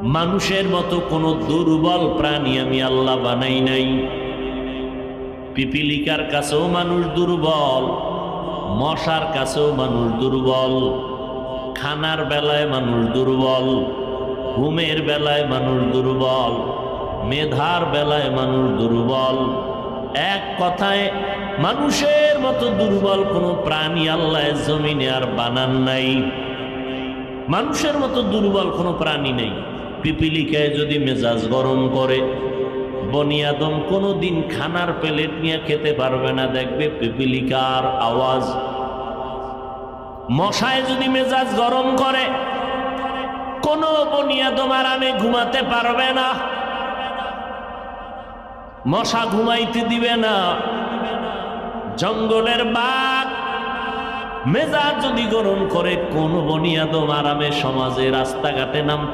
মানুষের মতো কোনো দুর্বল প্রাণী আমি আল্লাহ বানাই নাই। পিপিলিকার কাছেও মানুষ দুর্বল, মশার কাছেও মানুষ দুর্বল, খানার বেলায় মানুষ দুর্বল, ঘুমের বেলায় মানুষ দুর্বল, মেধার বেলায় মানুষ দুর্বল। এক কথায় মানুষের মতো দুর্বল কোনো প্রাণী আল্লাহ জমিনে আর বানান নাই। মানুষের মতো দুর্বল কোনো প্রাণী নেই। পিপিলিকায় যদি মেজাজ গরম করে, বনি আদম কোনোদিন খানার প্লেট নিয়ে খেতে পারবে না, দেখবে পিপিলিকার আওয়াজ। মশায় যদি মেজাজ গরম করে, কোনো বনি আদম আরামে ঘুমাতে পারবে না, মশা ঘুমাইতে দিবে না। জঙ্গলের বাঘ মেজাজ যদি গরম করে, কোন বনি আদম আরামে সমাজে রাস্তাঘাটে নামতে